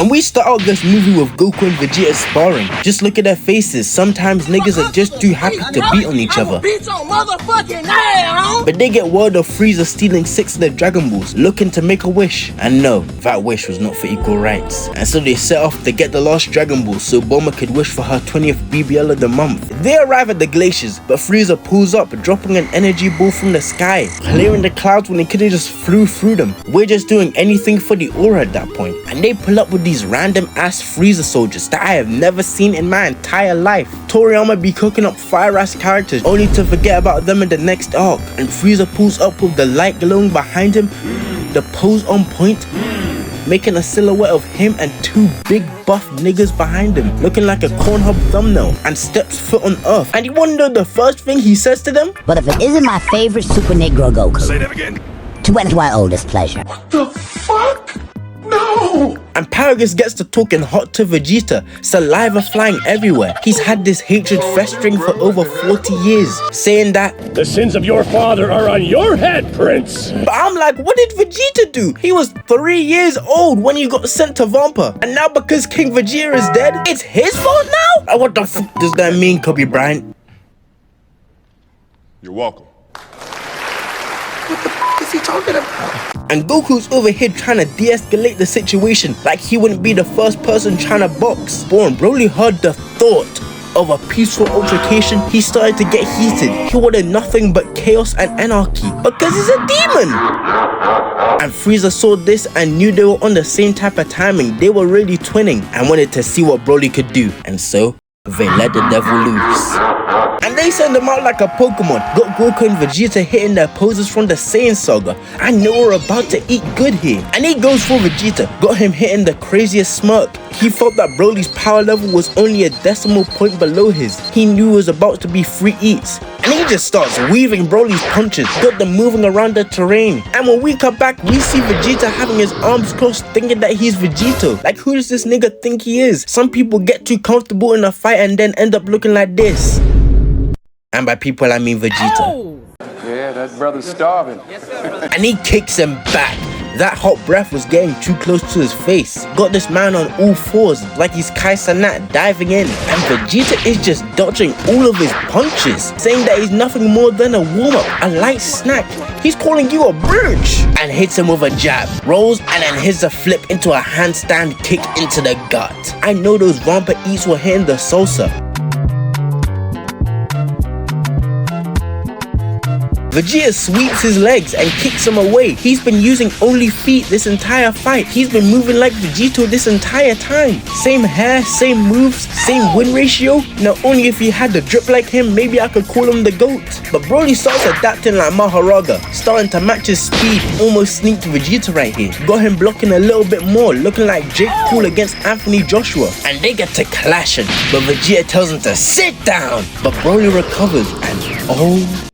And we start out this movie with Goku and Vegeta sparring. Just look at their faces. Sometimes niggas are just too happy to beat on each other. But they get word of Frieza stealing 6 of the Dragon Balls, looking to make a wish. And no, that wish was not for equal rights. And so they set off to get the last Dragon Ball so Bulma could wish for her 20th BBL of the month. They arrive at the glaciers, but Frieza pulls up, dropping an energy ball from the sky, clearing the clouds when he could have just flew through them. We're just doing anything for the aura at that point. And they pull up with these random ass Frieza soldiers that I have never seen in my entire life. Toriyama be cooking up fire ass characters only to forget about them in the next arc. And Frieza pulls up with the light glowing behind him, the pose on point, making a silhouette of him and 2 big buff niggas behind him, looking like a Cornhub thumbnail, and steps foot on earth. And you wanna know the first thing he says to them? But if it isn't my favorite Super Negro Goku, Say that again. to what is my oldest pleasure? What the fuck? No! And Paragus gets to talking hot to Vegeta, saliva flying everywhere. He's had this hatred festering for over 40 years, saying that the sins of your father are on your head, Prince. But I'm like, what did Vegeta do? He was 3 years old when he got sent to Vampa. And now because King Vegeta is dead, it's his fault now? What the fuck does that mean, Kobe Bryant? You're welcome. What the fuck is he talking about? And Goku's over here trying to de-escalate the situation like he wouldn't be the first person trying to box. But when Broly heard the thought of a peaceful altercation, he started to get heated. He wanted nothing but chaos and anarchy because he's a demon. And Frieza saw this and knew they were on the same type of timing. They were really twinning and wanted to see what Broly could do. And so they let the devil loose. And they send him out like a Pokemon. Got Goku and Vegeta hitting their poses from the Saiyan saga. I know we're about to eat good here. And he goes for Vegeta. Got him hitting the craziest smirk. He felt that Broly's power level was only a decimal point below his. He knew it was about to be free eats. And he just starts weaving Broly's punches, got them moving around the terrain. And when we come back, we see Vegeta having his arms crossed thinking that he's Vegito. Like, who does this nigga think he is? Some people get too comfortable in a fight and then end up looking like this. And by people, I mean Vegeta. Oh. Yeah, that brother's starving. And he kicks him back. That hot breath was getting too close to his face. Got this man on all fours like he's Kai Cenat diving in. And Vegeta is just dodging all of his punches, saying that he's nothing more than a warm-up, a light snack. He's calling you a bitch. And hits him with a jab, rolls, and then hits a flip into a handstand kick into the gut. I know those Vampa eats were hitting the salsa. Vegeta sweeps his legs and kicks him away. He's been using only feet this entire fight. He's been moving like Vegito this entire time. Same hair, same moves, same win ratio. Now only if he had the drip like him, maybe I could call him the GOAT. But Broly starts adapting like Maharaga, starting to match his speed. Almost sneaked Vegeta right here. Got him blocking a little bit more, looking like Jake Paul against Anthony Joshua. And they get to clashing, but Vegeta tells him to sit down. But Broly recovers and oh,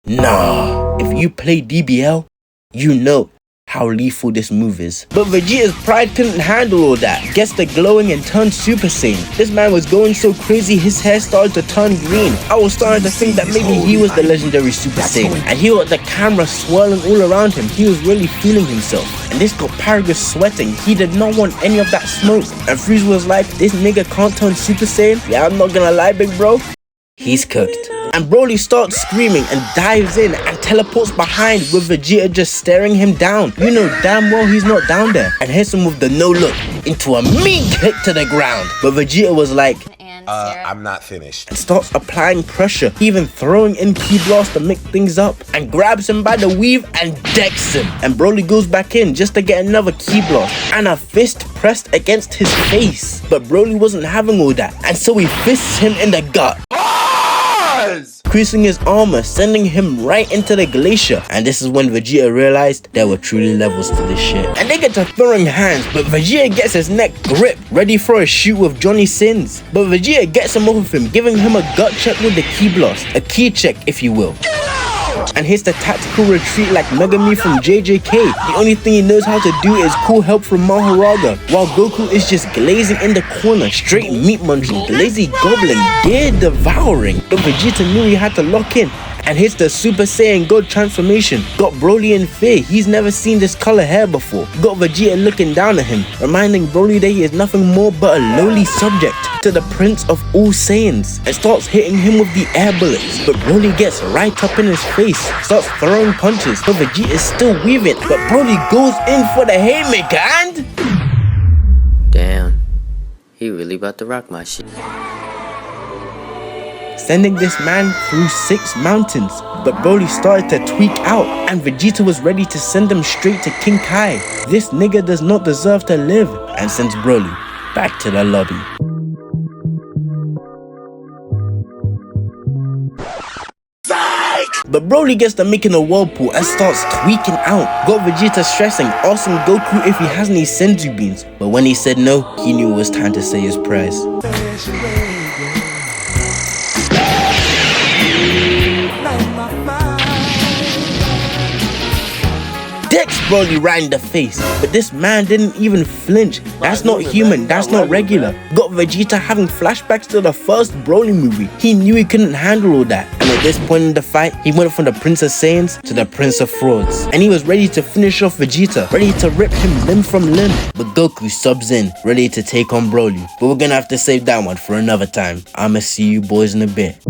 nah, if you play DBL, you know how lethal this move is. But Vegeta's pride couldn't handle all that. Gets the glowing and turned Super Saiyan. This man was going so crazy his hair started to turn green. I was starting to think that maybe he was the legendary Super Saiyan. And he got the camera swirling all around him. He was really feeling himself. And this got Paragus sweating. He did not want any of that smoke. And Frieza was like, this nigga can't turn Super Saiyan? Yeah, I'm not gonna lie, big bro. He's cooked. And Broly starts screaming and dives in and teleports behind with Vegeta just staring him down. You know damn well he's not down there. And hits him with the no look into a mean kick to the ground. But Vegeta was like, I'm not finished. and starts applying pressure, even throwing in Ki Blast to mix things up, and grabs him by the weave and decks him. And Broly goes back in just to get another Ki Blast and a fist pressed against his face. But Broly wasn't having all that, and so he fists him in the gut, creasing his armor, sending him right into the glacier. And this is when Vegeta realized there were truly levels to this shit. And they get to throwing hands, but Vegeta gets his neck gripped, ready for a shoot with Johnny Sins. But Vegeta gets him off of him, giving him a gut check with the Ki Blast, a key check if you will. And hits the tactical retreat like Megami from JJK. The only thing he knows how to do is cool help from Maharaga, while Goku is just glazing in the corner, straight meat munching, lazy goblin, deer devouring. But Vegeta knew he had to lock in and hits the Super Saiyan God transformation. Got Broly in fear, he's never seen this color hair before. Got Vegeta looking down at him, reminding Broly that he is nothing more but a lowly subject to the Prince of all Saiyans, and starts hitting him with the air bullets. But Broly gets right up in his face, starts throwing punches, but Vegeta is still weaving, but Broly goes in for the haymaker and... Damn, he really about to rock my shit. Sending this man through 6 mountains. But Broly started to tweak out, and Vegeta was ready to send him straight to King Kai. This nigga does not deserve to live, and sends Broly back to the lobby. But Broly gets to making a whirlpool and starts tweaking out. Got Vegeta stressing, asking Goku if he has any Senzu beans. But when he said no, he knew it was time to say his prayers. Dex Broly right in the face, but this man didn't even flinch. That's not human, that's not regular. Got Vegeta having flashbacks to the first Broly movie. He knew he couldn't handle all that, and at this point in the fight, he went from the Prince of Saiyans to the Prince of Frauds. And he was ready to finish off Vegeta, ready to rip him limb from limb. But Goku subs in, ready to take on Broly. But we're gonna have to save that one for another time. I'ma see you boys in a bit.